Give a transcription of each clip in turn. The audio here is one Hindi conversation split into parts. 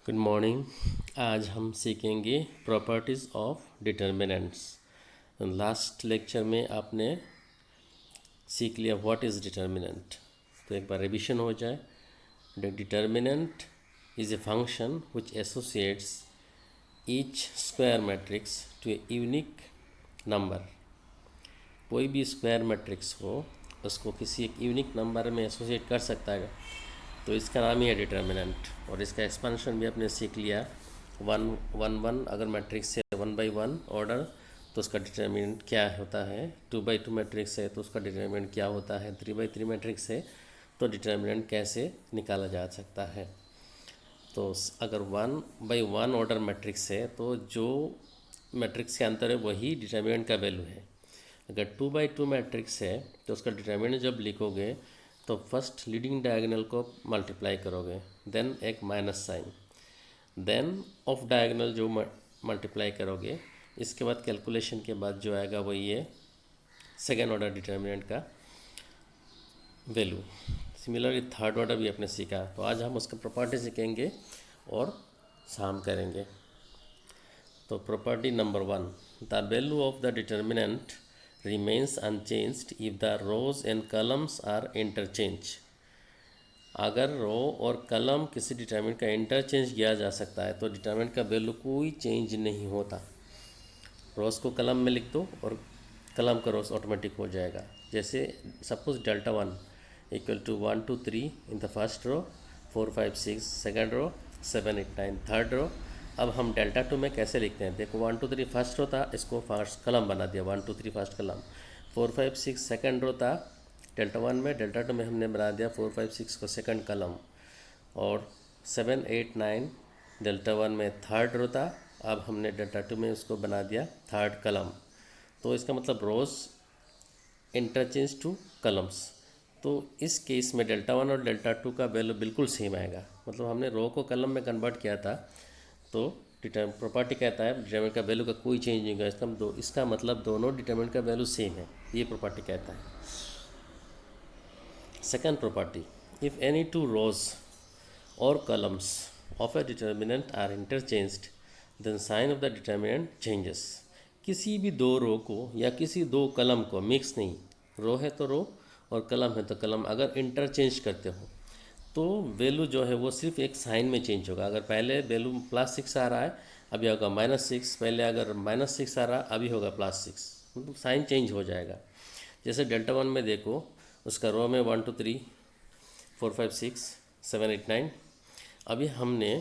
Good morning. आज हम सीखेंगे properties of determinants. Last lecture में आपने सीख लिया व्हाट इज़ डिटर्मिनेंट, तो एक बार रिविजन हो जाए। The determinant is a function which associates each square matrix to a unique number. कोई भी स्क्वायर मैट्रिक्स हो उसको किसी एक यूनिक नंबर में एसोसिएट कर सकता है, तो इसका नाम ही है डिटर्मिनेंट। और इसका एक्सपेंशन भी आपने सीख लिया। वन वन वन अगर मैट्रिक्स है 1/1 ऑर्डर तो उसका डिटर्मिनेंट क्या होता है। 2/2 मैट्रिक्स है तो उसका डिटर्मिनेंट क्या होता है। 3/3 मैट्रिक्स है तो डिटर्मिनेंट कैसे निकाला जा सकता है। तो अगर 1/1 ऑर्डर मैट्रिक्स है तो जो मैट्रिक्स के अंदर है वही डिटर्मिनेंट का वैल्यू है। अगर 2/2 मैट्रिक्स है तो उसका डिटर्मिनेंट जब लिखोगे तो फर्स्ट लीडिंग डायगोनल को मल्टीप्लाई करोगे, देन एक minus sign, then off diagonal जो मल्टीप्लाई करोगे, इसके बाद कैलकुलेशन के बाद जो आएगा वही है सेकेंड ऑर्डर डिटर्मिनेंट का वैल्यू। सिमिलरली थर्ड ऑर्डर भी आपने सीखा, तो आज हम उसका प्रॉपर्टी सीखेंगे और शाम करेंगे। तो property number 1, the value of the determinant remains unchanged if the rows and columns are interchange। अगर रो और कलम किसी डिटर्मिनेंट का इंटरचेंज किया जा सकता है तो डिटर्मिनेंट का वैल्यू कोई चेंज नहीं होता। रोज को कलम में लिख दो और कलम का रोज ऑटोमेटिक हो जाएगा। जैसे suppose Δ1 equal to 1 2 3 in the first row, 4 5 6 second row, 7 8 9 third row. अब हम Δ2 में कैसे लिखते हैं, देखो 1 2 3 फर्स्ट रो था, इसको फर्स्ट कलम बना दिया, 1 2 3 फर्स्ट कलम। 4 5 6 सेकेंड रो था Δ1 में, Δ2 में हमने बना दिया 4 5 6 को सेकेंड कलम। और 7 8 9 Δ1 में थर्ड रो था, अब हमने Δ2 में उसको बना दिया थर्ड कलम। तो इसका मतलब रोज इंटरचेंज टू कलम्स। तो इस केस में Δ1 और Δ2 का वैल्यू बिल्कुल सेम आएगा, मतलब हमने रो को कलम में कन्वर्ट किया था। तो प्रॉपर्टी कहता है डिटर्मिनेंट का वैल्यू का कोई चेंज नहीं होगा। इसका मतलब दोनों डिटर्मिनेंट का वैल्यू सेम है, ये प्रॉपर्टी कहता है। Second property, if any two rows और columns of a determinant are interchanged then sign of the determinant changes. किसी भी दो रो को या किसी दो कलम को, मिक्स नहीं, रो है तो रो और कलम है तो कलम, अगर इंटरचेंज करते हो तो वैल्यू जो है वो सिर्फ एक साइन में चेंज होगा। अगर पहले वैल्यू +6 आ रहा है अभी होगा -6, पहले अगर -6 आ रहा अभी होगा +6, मतलब साइन चेंज हो जाएगा। जैसे Δ1 में देखो, उसका रो में 1 2 3 4 5 6 7 8 9, अभी हमने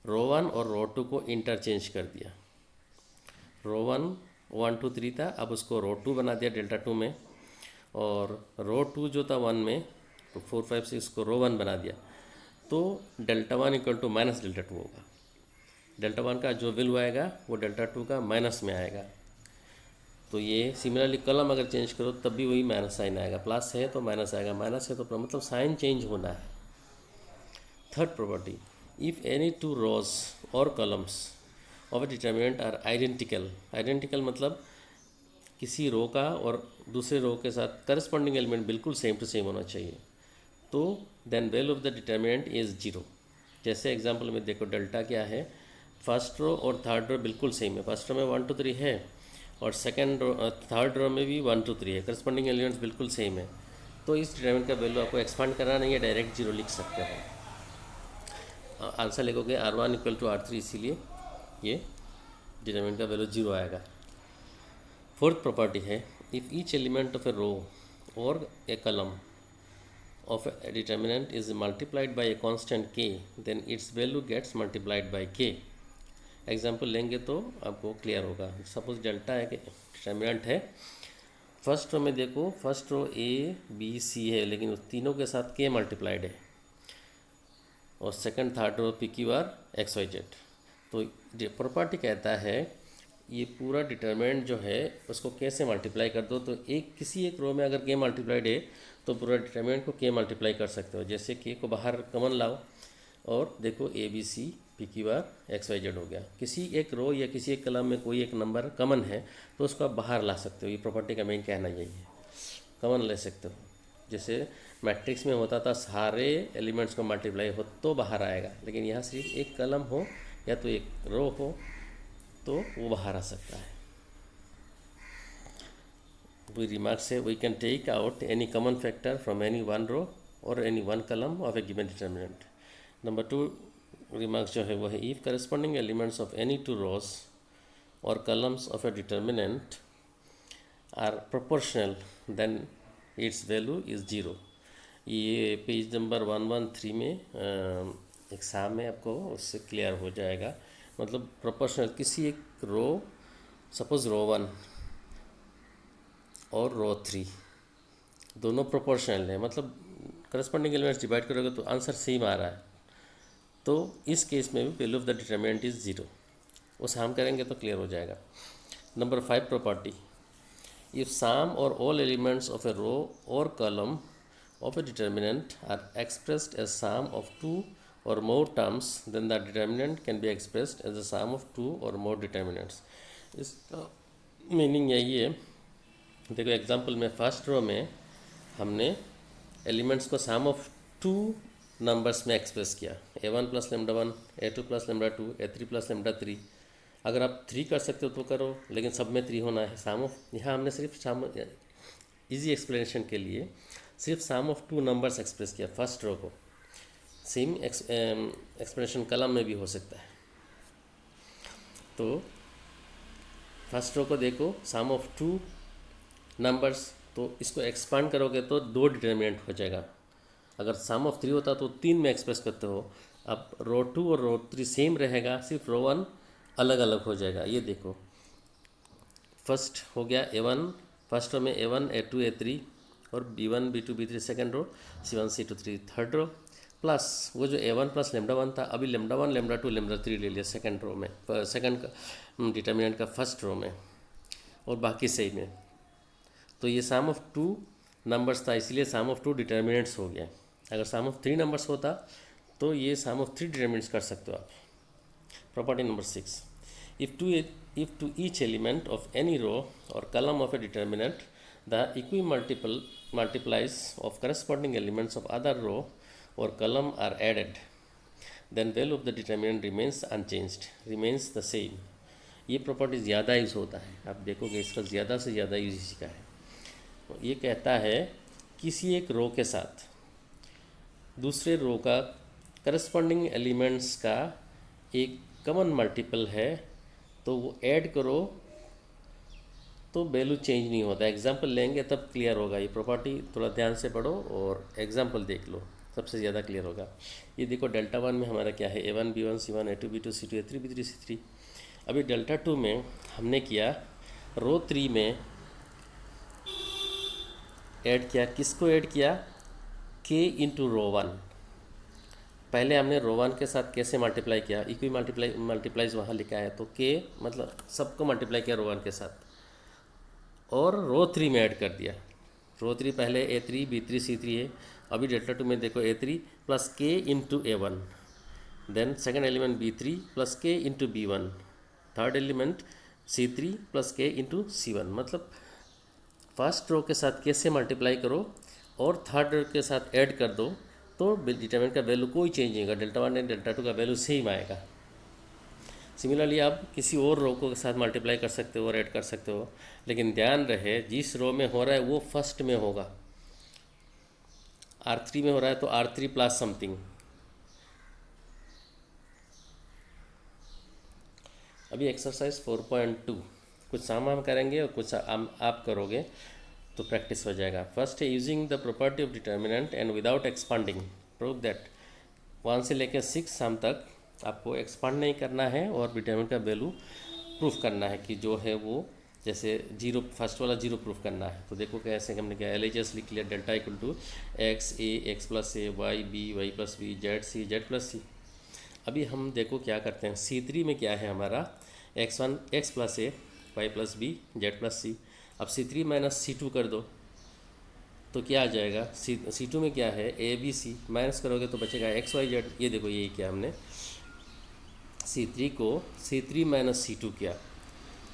रो 1 और रो 2 को इंटरचेंज कर दिया। रो 1 1 2 3 था, अब उसको रो 2 बना दिया Δ2 में, और रो 2 जो था 1 में, तो 4 5 6 को रो 1 बना दिया। तो Δ1 इक्वल टू -Δ2 होगा। Δ1 का जो वैल्यू आएगा वो Δ2 का माइनस में आएगा। तो ये सिमिलरली कलम अगर चेंज करो तब भी वही माइनस साइन आएगा, प्लस है तो माइनस आएगा, माइनस है तो मतलब साइन चेंज होना है। Third property, if any two rows और columns of a determinant are identical. Identical मतलब किसी रो का और दूसरे रो के साथ करस्पॉन्डिंग एलिमेंट बिल्कुल सेम टू सेम होना चाहिए, तो then value of the determinant is 0। जैसे एग्जांपल में देखो, डेल्टा क्या है, फर्स्ट रो और थर्ड रो बिल्कुल सेम है। फर्स्ट रो में 1 2 3 है और सेकंड रो थर्ड रो में भी 1 2 3 है, करस्पॉन्डिंग एलिमेंट्स बिल्कुल सेम है। तो इस डिटर्मिनेंट का वैल्यू आपको एक्सपांड करना नहीं है, डायरेक्ट 0 लिख सकते हो। आंसर लिखोगे R1 इक्वल टू R3, इसीलिए ये डिटर्मिनेंट का वैल्यू 0 आएगा। फोर्थ प्रॉपर्टी है, इफ़ ईच एलिमेंट ऑफ ए रो और ए कलम of a determinant is multiplied by a constant k, then its value gets multiplied by k। Example लेंगे तो आपको क्लियर होगा। सपोज डेल्टा एक डिटर्मिनेंट है, फर्स्ट रो में देखो, first row A B C है, लेकिन उस तीनों के साथ k मल्टीप्लाइड है, और second third row PQ R XYZ। तो प्रॉपर्टी कहता है ये पूरा डिटर्मिनेंट जो है उसको k से मल्टीप्लाई कर दो, तो किसी एक रो में अगर k मल्टीप्लाइड है तो पूरा डिटर्मिनेंट को k मल्टीप्लाई कर सकते हो। जैसे k को बाहर कमन लाओ और देखो ABC PQ R XYZ हो गया। किसी एक रो या किसी एक कलम में कोई एक नंबर कमन है तो उसको आप बाहर ला सकते हो। ये प्रॉपर्टी का मेन कहना यही है, कमन ले सकते हो। जैसे मैट्रिक्स में होता था सारे एलिमेंट्स को मल्टीप्लाई हो तो बाहर आएगा, लेकिन यहाँ सिर्फ एक कलम हो या तो एक रो हो तो वो बाहर आ सकता है। We remark say we can take out any common factor from any one row or any one column of a given determinant. Number two remarks जो है वो है if corresponding elements of any two rows or columns of a determinant are proportional then its value is 0. ये पेज नंबर 113 में एग्ज़ाम में आपको उससे क्लियर हो जाएगा। मतलब प्रोपोर्शनल किसी एक रो, सपोज रो 1 और रो 3 दोनों प्रोपोर्शनल है, मतलब करस्पॉन्डिंग एलिमेंट्स डिवाइड करोगे तो आंसर सेम आ रहा है, तो इस केस में भी value of the determinant is 0। वो साम करेंगे तो क्लियर हो जाएगा। नंबर 5 प्रॉपर्टी, इफ सम और ऑल एलिमेंट्स ऑफ ए रो और column of a determinant are expressed as sum of two or more terms, then the determinant can be expressed as the sum of two or more determinants. इसका मीनिंग यही है, देखो एग्जांपल में फर्स्ट रो में हमने एलिमेंट्स को सम ऑफ टू नंबर्स में एक्सप्रेस किया, a1 plus lambda 1, a2 plus lambda 2, a3 plus lambda 3। अगर आप 3 कर सकते हो तो करो, लेकिन सब में 3 होना है। सम ऑफ, यहाँ हमने सिर्फ सम, इजी एक्सप्लेनेशन के लिए सिर्फ सम ऑफ टू नंबर्स एक्सप्रेस किया फर्स्ट रो को। सेम एक्सप्रेशन कलम में भी हो सकता है। तो फर्स्ट रो को देखो सम ऑफ टू नंबर्स, तो इसको एक्सपांड करोगे तो 2 डिटरमिनेंट हो जाएगा। अगर सम ऑफ 3 होता तो 3 में एक्सप्रेस करते हो। अब रो 2 और रो 3 सेम रहेगा, सिर्फ रो 1 अलग अलग हो जाएगा। ये देखो फर्स्ट हो गया a1, फर्स्ट रो में a1 a2 a3 और b1 b2 b3 second row, c1 c2 3 third row, plus वो जो a1 प्लस लेमडा 1 था, अभी लेमडा 1 लेमडा 2 लेमडा 3 ले लिया सेकेंड रो में, सेकेंड डिटरमिनेंट का फर्स्ट रो में, और बाकी सही में। तो ये सम ऑफ टू नंबर्स था, इसलिए सम ऑफ टू डिटरमिनेंट्स हो गया। अगर सम ऑफ 3 नंबर्स होता तो ये सम ऑफ 3 डिटरमिनेंट्स कर सकते हो आप। Property number 6, if to each element of any row or column of a determinant the multiplies of corresponding elements of other row or column are added, then value of the determinant remains unchanged, remains the same. ये प्रॉपर्टी ज़्यादा यूज़ होता है, आप देखोगे इसका ज़्यादा से ज़्यादा यूज इसी का है। ये कहता है किसी एक रो के साथ दूसरे रो का करस्पॉन्डिंग एलिमेंट्स का एक कॉमन मल्टीपल है, तो वो ऐड करो तो वैल्यू चेंज नहीं होता। एग्जाम्पल लेंगे तब क्लियर होगा। ये प्रॉपर्टी थोड़ा ध्यान से पढ़ो और एग्जाम्पल देख लो, सबसे ज़्यादा क्लियर होगा। ये देखो डेल्टा 1 में हमारा क्या है, a1 b1 c1 a2 b2 c2 a3 b3 c3। अभी डेल्टा 2 में हमने किया रो 3 में ऐड किया, किसको ऐड किया, k इंटू रो 1। पहले हमने रो 1 के साथ कैसे मल्टीप्लाई किया, इक्वी मल्टीप्लाइज वहाँ लिखा है, तो k मतलब सबको मल्टीप्लाई किया रो 1 के साथ, और रो 3 में ऐड कर दिया। रो 3 पहले a3 b3 c3 है, अभी डेल्टा 2 में देखो a3 plus k into a1, then second element b3 plus k into b1, third element c3 plus k into c1। मतलब फर्स्ट रो के साथ कैसे मल्टीप्लाई करो और थर्ड रो के साथ ऐड कर दो तो डिटरमिनेंट का वैल्यू कोई चेंज नहीं होगा, डेल्टा 1 एंड डेल्टा 2 का वैल्यू सेम आएगा। सिमिलरली आप किसी और रो को के साथ मल्टीप्लाई कर सकते हो और ऐड कर सकते हो, लेकिन ध्यान रहे जिस रो में हो रहा है वो फर्स्ट में होगा। R3 में हो रहा है तो R3 प्लस समथिंग। अभी एक्सरसाइज 4.2 कुछ सामान करेंगे और कुछ आप करोगे तो प्रैक्टिस हो जाएगा। फर्स्ट है using the property of determinant and without expanding prove that 1 से लेकर 6 सम तक आपको एक्सपांड नहीं करना है और डिटरमिनेंट का वैल्यू प्रूफ करना है कि जो है वो जैसे 0, फर्स्ट वाला 0 प्रूफ करना है। तो देखो कैसे हमने क्या LHS लिख लिया, delta equal to x a x plus a y b y plus b z c z plus c। अभी हम देखो क्या करते हैं, C3 में क्या है हमारा x1 x plus a y plus b z plus c। अब C3 माइनस C2 कर दो तो क्या आ जाएगा, C2 में क्या है a b c, माइनस करोगे तो बचेगा x y z। ये देखो यही क्या हमने C3 को C3 माइनस C2 किया,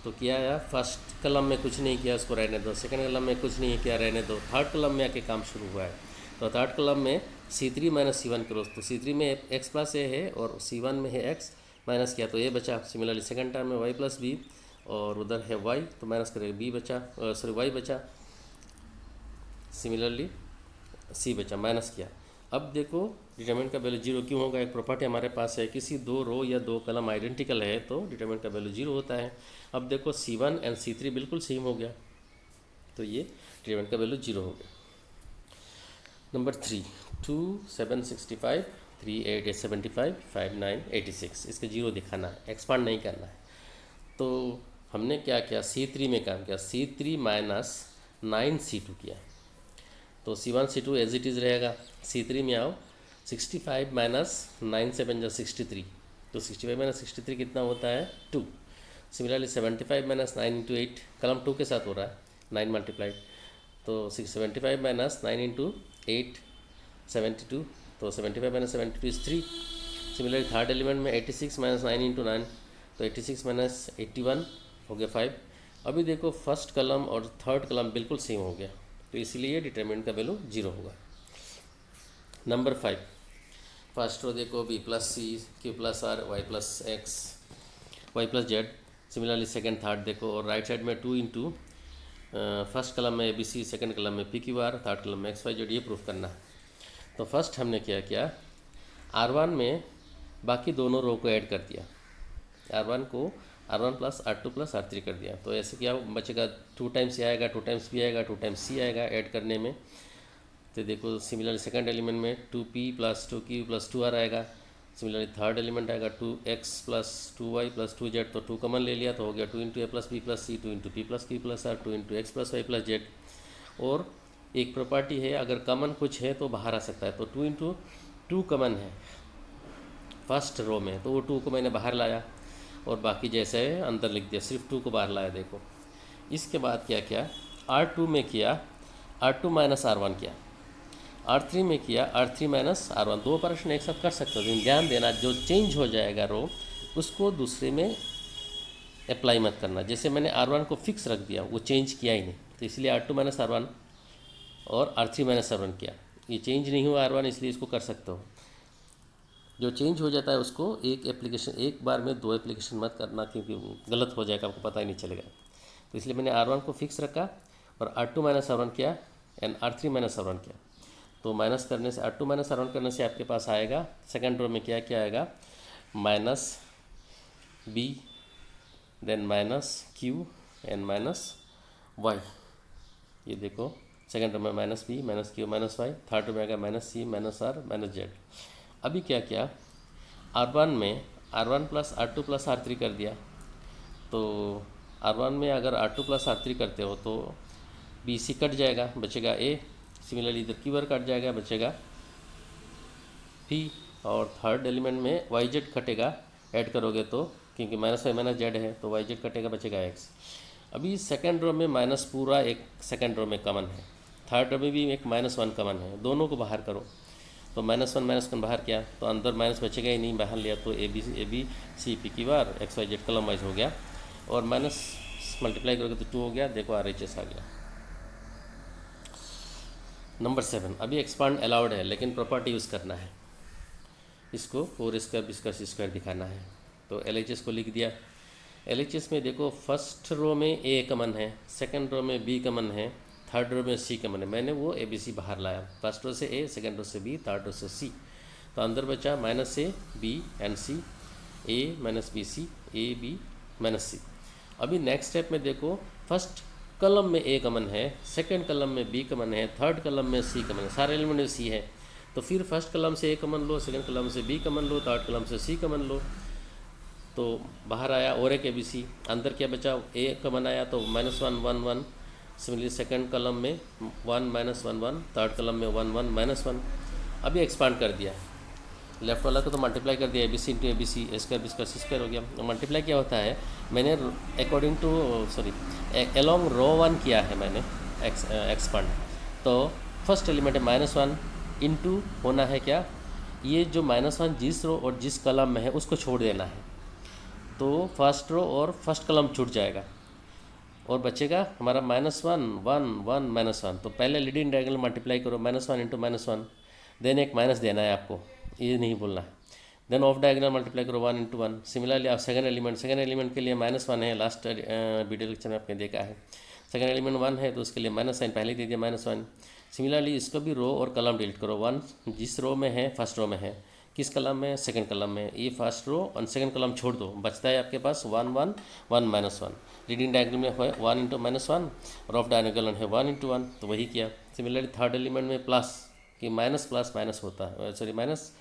तो क्या आया, फर्स्ट कलम में कुछ नहीं किया उसको रहने दो, सेकंड कलम में कुछ नहीं किया रहने दो, थर्ड कलम में आके काम शुरू हुआ है। तो थर्ड कॉलम में C3 माइनस C1 क्रॉस, तो C3 में x प्लस ए है और C1 में है x, माइनस किया तो ए बचा। सिमिलरली सेकंड टर्म में y प्लस बी और उधर है y, तो माइनस करेंगे b बचा, सॉरी y बचा। सिमिलरली c बचा, माइनस किया। अब देखो डिटरमिनेंट का वैल्यू जीरो क्यों होगा। एक प्रॉपर्टी हमारे पास है, किसी दो रो या दो कलम आइडेंटिकल है तो डिटरमिनेंट का वैल्यू जीरो होता है। अब देखो C1 एंड C3 बिल्कुल सेम हो गया, तो ये डिटरमिनेंट का वैल्यू जीरो हो गया। नंबर 3, 2, 7, 65, 3, 8, 75, 5, 9, 86, इसका जीरो दिखाना है, एक्सपांड नहीं करना है। तो हमने क्या किया, C3 में काम किया, C3 माइनस 9C2 किया, तो C1 C2 as it is रहेगा। C3 में आओ, 65 माइनस 9 7 जो 63, तो 65 माइनस 63 कितना होता है 2। सिमिलरली 75 माइनस 9 इंटू 8, कलम 2 के साथ हो रहा है 9 मल्टीप्लाइड, तो 75 माइनस 9 इंटू 8 72, तो 75 minus 72 is 3। Similarly third element में 86 माइनस 9 इंटू 9, तो 86 माइनस 81 हो गया 5। अभी देखो फर्स्ट कलम और थर्ड कलम बिल्कुल सेम हो गया, तो इसलिए डिटरमिनेंट का वैल्यू जीरो होगा। नंबर 5, फर्स्ट रो देखो b plus C, q plus R, y plus X, y plus Z. Similarly second third देखो, और राइट साइड में 2 इंटू फर्स्ट कलम में ABC, सेकंड कलम में PQR, थर्ड कलम में XYZ, ये प्रूफ करना है। तो फर्स्ट हमने क्या किया, R1 में बाकी दोनों रो को ऐड कर दिया, R1 को R1 plus R2 plus R3 कर दिया, तो ऐसे क्या बचेगा 2 टाइम्स ए आएगा, 2 टाइम्स B आएगा, 2 टाइम्स C आएगा ऐड करने में। तो देखो सिमिलरली सेकंड एलिमेंट में 2P plus 2Q plus 2R आएगा। सिमिलरली थर्ड एलिमेंट आएगा 2x plus 2y plus 2z, तो 2 कॉमन ले लिया तो हो गया 2 into A plus B plus C, 2 into P plus Q plus R, 2 into X plus Y plus Z. और एक प्रॉपर्टी है, अगर कॉमन कुछ है तो बाहर आ सकता है, तो 2 इंटू 2 कॉमन है फर्स्ट रो में, तो वो 2 को मैंने बाहर लाया और बाकी जैसे है अंदर लिख दिया, सिर्फ 2 को बाहर लाया। देखो इसके बाद क्या किया, R2 में किया R2 माइनस R1 किया, R3 में किया R3 माइनस R1, दो ऑपरेशन एक साथ कर सकते हो, लेकिन ध्यान देना जो चेंज हो जाएगा रो उसको दूसरे में अप्लाई मत करना। जैसे मैंने R1 को फिक्स रख दिया, वो चेंज किया ही नहीं, तो इसलिए R2 माइनस R1 और R3 माइनस R1 किया। ये चेंज नहीं हुआ R1, इसलिए इसको कर सकते हो। जो चेंज हो जाता है उसको एक बार में 2 एप्लीकेशन मत करना, क्योंकि गलत हो जाएगा, आपको पता ही नहीं चलेगा। तो इसलिए मैंने R1 को फिक्स रखा और R2 माइनस R1 किया एंड R3 माइनस R1 किया। तो माइनस करने से R2 माइनस R1 करने से आपके पास आएगा सेकंड रो में क्या क्या आएगा, minus B, then minus Q and minus Y। ये देखो सेकंड रो में minus B minus Q minus Y, third row में आएगा minus C minus R minus Z। अभी क्या किया, R1 में R1 plus R2 plus R3 कर दिया, तो R1 में अगर R2 प्लस R3 करते हो तो BC कट जाएगा, बचेगा A। सिमिलरली इधर QR कट जाएगा, बचेगा P, और थर्ड एलिमेंट में YZ कटेगा, ऐड करोगे तो, क्योंकि माइनस वाई माइनस जेड है तो YZ कटेगा, बचेगा X। अभी सेकंड रो में माइनस पूरा एक सेकंड रो में कॉमन है, थर्ड रो में भी एक -1 कॉमन है, दोनों को बाहर करो, तो -1 बाहर किया तो अंदर माइनस बचेगा ही नहीं, बाहर लिया तो AB C PQR XYZ कलम वाइज हो गया, और माइनस मल्टीप्लाई करोगे तो 2 हो गया। देखो RHS आ गया। नंबर 7, अभी एक्सपांड अलाउड है लेकिन प्रॉपर्टी यूज़ करना है, इसको 4² दिखाना है। तो LHS को लिख दिया। LHS में देखो फर्स्ट रो में A कॉमन है, सेकंड रो में B कॉमन है, थर्ड रो में C कॉमन है, मैंने वो ABC बाहर लाया, फर्स्ट रो से A, सेकंड रो से B, थर्ड रो से C, तो अंदर बचा minus A B and C, A minus B C, A B minus C। अभी नेक्स्ट स्टेप में देखो फर्स्ट कलम में A कॉमन है, सेकंड कलम में B कॉमन है, थर्ड कलम में C कॉमन है, सारे एलिमेंट में C है, तो फिर फर्स्ट कलम से A कॉमन लो, सेकंड कलम से B कॉमन लो, थर्ड कलम से C कॉमन लो, तो बाहर आया और एक ABC, अंदर क्या बचा A कॉमन आया तो -1 1 1। सिमिलरली सेकंड कलम में 1 -1 1, थर्ड कलम में 1 1 -1। अभी एक्सपांड कर दिया, लेफ्ट वाला को तो मल्टीप्लाई कर दिया, ABC इंटू ABC, A² हो गया। मल्टीप्लाई क्या होता है, मैंने अकॉर्डिंग टू अलोंग रो 1 किया है मैंने एक्सपांड, तो फर्स्ट एलिमेंट है -1 इंटू होना है क्या, ये जो -1 जिस रो और जिस कलम में है उसको छोड़ देना है, तो फर्स्ट रो और फर्स्ट कलम छूट जाएगा, और बचेगा हमारा -1 1 1 -1। तो पहले लीडिंग डायगोनल मल्टीप्लाई करो, -1 इंटू -1, देन एक माइनस देना है आपको, ये नहीं बोलना है। देन ऑफ डायगोनल मल्टीप्लाई करो 1 इंटू 1। सिमिलरली आप सेकंड एलिमेंट के लिए -1 है, लास्ट वीडियो लेक्चर में आपने देखा है। सेकंड एलिमेंट 1 है तो उसके लिए माइनस साइन पहले ही दे दिया, -1। सिमिलरली इसको भी रो और कलम डिलीट करो। 1 जिस रो में है फर्स्ट रो में है, किस कलम में, सेकंड कलम में, ये फर्स्ट रो और सेकंड कलम छोड़ दो, बचता है आपके पास 1 1 1 -1। लीडिंग डायगोनल में है 1 इंटू -1 और ऑफ डायगोनल है 1 इंटू 1, तो वही किया। सिमिलरली थर्ड एलिमेंट में प्लस कि माइनस प्लस माइनस होता है, sorry minus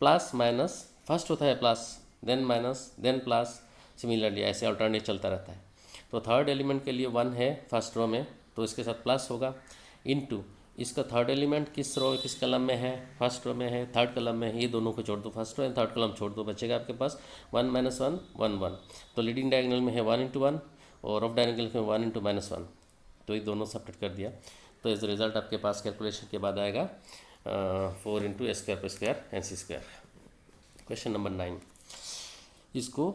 plus minus, first होता है plus then minus then plus, similarly ऐसे अल्टरनेट चलता रहता है। तो थर्ड एलिमेंट के लिए 1 है फर्स्ट रो में तो इसके साथ प्लस होगा, इनटू इसका थर्ड एलिमेंट किस रो किस कलम में है, फर्स्ट रो में है, थर्ड कलम में है, ये दोनों को छोड़ दो, फर्स्ट रो एंड थर्ड कलम छोड़ दो, बचेगा आपके पास 1 -1 1 1। तो लीडिंग डायगोनल में है 1 इंटू 1 और ऑफ डायगोनल में 1 इंटू -1, तो ये दोनों सब्ट्रैक्ट कर दिया। तो एज रिजल्ट आपके पास कैलकुलेशन के बाद आएगा 4 इंटू ए स्क्वायर पर square and C square. Question number 9, इसको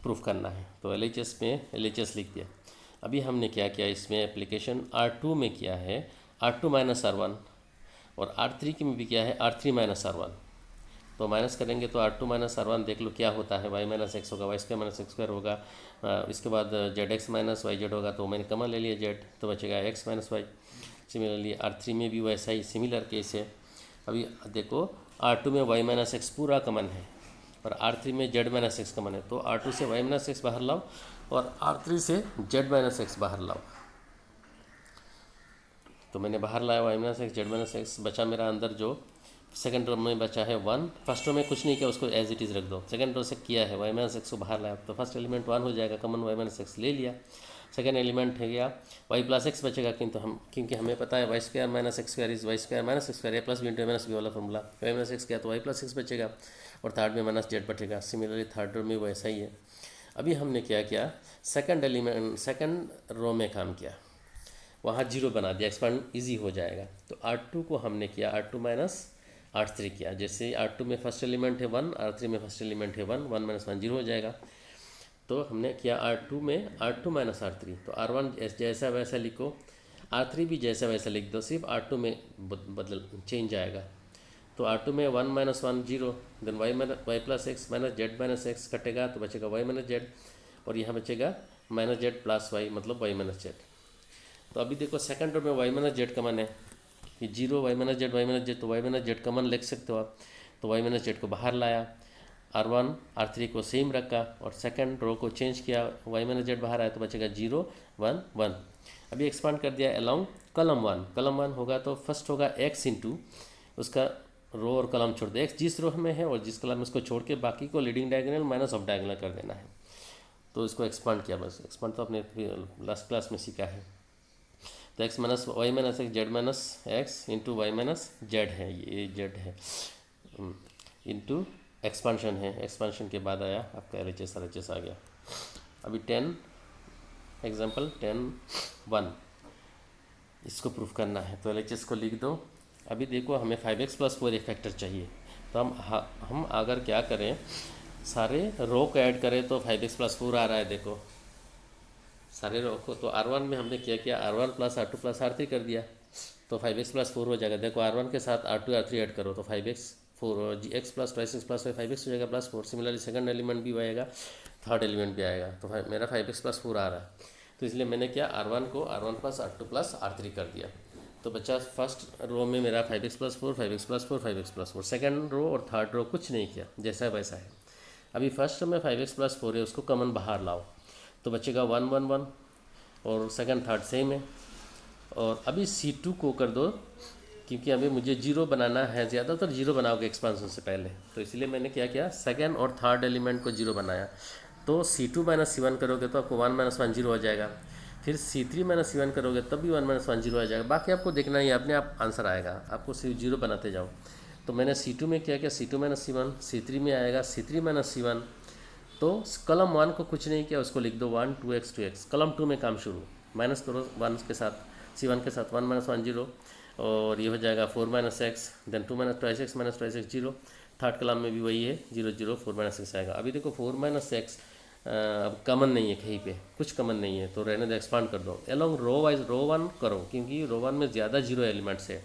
प्रूफ करना है। तो एलएचएस में एलएचएस लिख दिया। अभी हमने क्या किया, इसमें एप्लीकेशन R2 में किया है R2 माइनस R1 और R3 की में भी किया है R3 माइनस R1। तो माइनस करेंगे तो R2 माइनस R1 देख लो क्या होता है, y माइनस एक्स होगा, Y square minus X square होगा, इसके बाद Z X minus Y Z होगा, तो मैंने कमन ले लिया जेड, तो बचेगा x minus Y. Similarly R3 में भी वैसा ही सिमिलर केस है। अभी देखो R2 में y माइनस एक्स पूरा कमन है और R3 में z माइनस एक्स कमन है, तो R2 से y माइनस एक्स बाहर लाओ और R3 से z माइनस एक्स बाहर लाओ। तो मैंने बाहर लाया y minus x z minus x, बचा मेरा अंदर जो सेकंड रो में बचा है 1, फर्स्ट रो में कुछ नहीं किया उसको एज इट इज़ रख दो, सेकंड रो से किया है y माइनस एक्स को बाहर लाया, तो फर्स्ट एलिमेंट 1 हो जाएगा, कमन y माइनस एक्स ले लिया। सेकंड एलिमेंट है गया y प्लस एक्स बचेगा, क्योंकि हमें पता है Y square minus X square is Y square minus X square, A plus B into minus B वाला फॉर्मूला, वाई माइनस एक्स किया तो वाई प्लस एक्स बचेगा और थर्ड में माइनस जेड बचेगा। सिमिलरली थर्ड रो में वैसा ही है। अभी हमने क्या किया, सेकंड रो में काम किया, वहाँ जीरो बना दिया, एक्सपांड इजी हो जाएगा। तो R2 को हमने किया R2 माइनस R3 किया, जैसे R2 में फर्स्ट एलिमेंट है 1, R3 में फर्स्ट एलिमेंट है 1, 1 माइनस 1 जीरो हो जाएगा। तो हमने किया R2 में R2 माइनस R3, तो R1 जैसा वैसा लिखो, R3 भी जैसा वैसा लिख दो, सिर्फ R2 में बदल चेंज आएगा। तो R2 में 1 minus 1 zero, then Y plus X minus Z minus X कटेगा तो बचेगा वाई माइनस जेड, और यहाँ बचेगा माइनस जेड प्लस वाई मतलब वाई माइनस जेड। तो अभी देखो सेकंड रो में वाई माइनस जेड कमन है कि जीरो वाई माइनस जेड, तो वाई माइनस जेड कमन लिख सकते हो आप। तो वाई माइनस जेड को बाहर लाया, R1 R3 को सेम रखा और सेकंड रो को चेंज किया, वाई माइनस जेड बाहर आया तो बचेगा 0 1 1। अभी एक्सपांड कर दिया अलोंग कलम 1 होगा तो फर्स्ट होगा x इंटू उसका रो और कलम छोड़ दे, x जिस रो में है और जिस कलम में उसको छोड़ के बाकी को leading diagonal minus of diagonal कर देना है। तो इसको एक्सपांड किया, बस एक्सपांड तो आपने लास्ट क्लास में सीखा है। तो X minus Y minus X Z minus X into Y minus Z है, ये जेड है, इंटू एक्सपांशन है, एक्सपांशन के बाद आया आपका एल एच एस आ गया। अभी 10 एग्जाम्पल 10(1) इसको प्रूफ करना है, तो एल एच एस को लिख दो। अभी देखो हमें 5x प्लस 4 एक फैक्टर चाहिए, तो हम अगर क्या करें, सारे रो को ऐड करें तो 5x प्लस 4 आ रहा है, देखो सारे रो को। तो R1 में हमने क्या किया, R1 plus R2 plus R3 कर दिया तो 5x प्लस 4 हो जाएगा। देखो R1 के साथ R2 R3 ऐड करो तो 5x 4 x plus 2x plus 5x हो जाएगा प्लस 4। सिमिलरली सेकंड एलिमेंट भी आएगा, थर्ड एलिमेंट भी आएगा, तो मेरा 5x प्लस 4 आ रहा है। तो इसलिए मैंने क्या R1 को R1 plus R2 plus R3 कर दिया, तो बच्चा फर्स्ट रो में मेरा 5x plus 4 5x plus 4 5x plus 4। Second row और थर्ड रो कुछ नहीं किया, जैसा वैसा है। अभी फर्स्ट में 5x प्लस 4 है, उसको कमन बाहर लाओ तो बचेगा 1 1 1 और सेकंड थर्ड सेम है। और अभी C2 को कर दो, क्योंकि अभी मुझे जीरो बनाना है, ज़्यादातर जीरो बनाओगे एक्सपांसन से पहले, तो इसलिए मैंने क्या किया, सेकंड और थर्ड एलिमेंट को जीरो बनाया। तो C2 माइनस C1 करोगे तो आपको 1 माइनस 1 जीरो हो जाएगा, फिर C3 माइनस C1 करोगे तब भी 1 माइनस 1 जीरो आ जाएगा। बाकी आपको देखना ही, अपने आप आंसर आएगा, आपको सिर्फ जीरो बनाते जाओ। तो मैंने C2 में क्या किया, C2 माइनस C1, C3 में आएगा C3 माइनस C1। तो कलम 1 को कुछ नहीं किया, उसको लिख दो 1 2x 2x। कलम 2 में काम शुरू, माइनस करो 1 के साथ, C1 के साथ 1 माइनस 1 जीरो, और ये हो जाएगा 4 minus x, then 2 minus 2x minus 2x zero. Third column में भी वही है 0 0 4 माइनस एक्स आएगा। अभी देखो 4 माइनस एक्स अब कमन नहीं है, कहीं पे कुछ कमन नहीं है तो रहने दो, एक्सपांड कर दो। एलोंग रो वाइज रो वन करो, क्योंकि रो वन में ज़्यादा जीरो एलिमेंट्स है,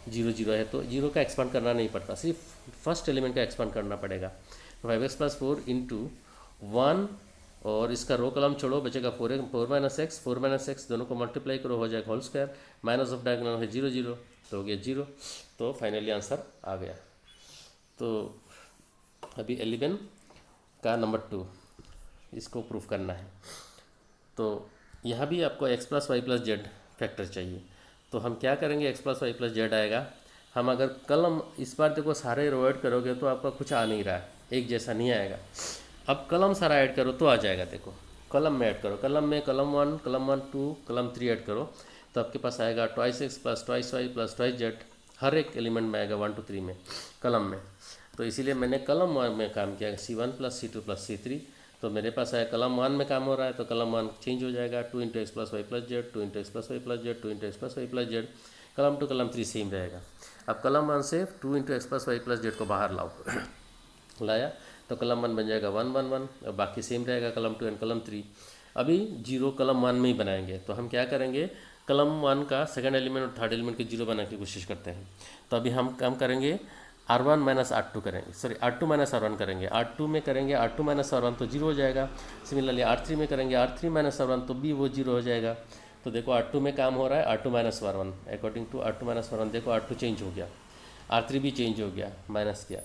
जीरो जीरो है तो जीरो का एक्सपांड करना नहीं पड़ता, सिर्फ फर्स्ट एलिमेंट का एक्सपांड करना पड़ेगा। 5x+4 इंटू 1, और इसका रो कलम छोड़ो, बचेगा 4 - 4 - x दोनों को मल्टीप्लाई करो, हो जाएगा whole square, minus of diagonal है 0 0 तो हो गया 0। तो फाइनली आंसर आ गया। तो अभी 11 का नंबर 2 इसको प्रूफ करना है। तो यहाँ भी आपको x+y+z फैक्टर चाहिए, तो हम क्या करेंगे, x+y+z आएगा। हम अगर कलम इस बार देखो सारे रो ऐड करोगे तो आपका कुछ आ नहीं रहा है, एक जैसा नहीं आएगा। अब कलम सारा ऐड करो तो आ जाएगा। देखो कलम में ऐड करो, कलम में कलम 1 कलम 1 2 कलम 3 ऐड करो तो आपके पास आएगा 2x + 2y + 2z, हर एक एलिमेंट में आएगा 1 2 3 में कलम में। तो इसीलिए मैंने कलम 1 में काम किया, C1 + C2 + C3। तो मेरे पास आया कलम 1 में काम हो रहा है तो कलम 1 चेंज हो जाएगा, 2 × x+y+z 2 × x+y+z 2 × x+y+z। कलम 2 कलम 3 सेम रहेगा। अब कलम 1 से 2 × x+y+z को बाहर लाओ लाया तो कलम 1 बन जाएगा 1 1 1, और बाकी सेम रहेगा कलम 2 एंड कलम 3। अभी जीरो कलम 1 में ही बनाएंगे, तो हम क्या करेंगे, कलम 1 का सेकंड एलिमेंट और थर्ड एलिमेंट के जीरो बनाने की कोशिश करते हैं। तो अभी हम काम करेंगे R1 - R2 करेंगे, सॉरी R2 - R1 करेंगे। R2 में करेंगे R2 - R1 तो जीरो हो जाएगा। सिमिलरली R3 में करेंगे R3 - R1 तो भी वो जीरो हो जाएगा। तो देखो R2 में काम हो रहा है, R2 - R1 according to R2 - R1। देखो R2 चेंज हो गया, R3 भी चेंज हो गया, माइनस किया।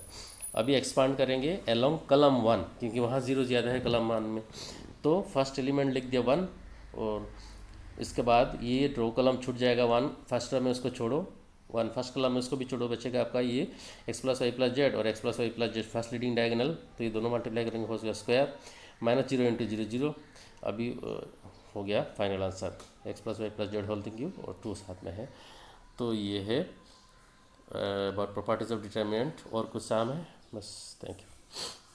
अभी एक्सपांड करेंगे अलोंग कलम 1, क्योंकि वहाँ जीरो ज़्यादा है कलम 1 में। तो फर्स्ट एलिमेंट लिख दिया 1, और इसके बाद ये रो कलम छूट जाएगा 1, फर्स्ट में उसको छोड़ो 1, फर्स्ट कलम में उसको भी छोड़ो, बचेगा आपका ये x+y+z और x+y+z फर्स्ट लीडिंग डायगोनल, तो ये दोनों मल्टीप्लाई करेंगे हो गया स्क्वायर, -0 × 0 0। अभी हो गया final answer, x+y+z whole cube और 2 साथ में है। तो ये है अबाउट प्रॉपर्टीज ऑफ डिटर्मिनेंट। और कुछ साम है बस, थैंक यू।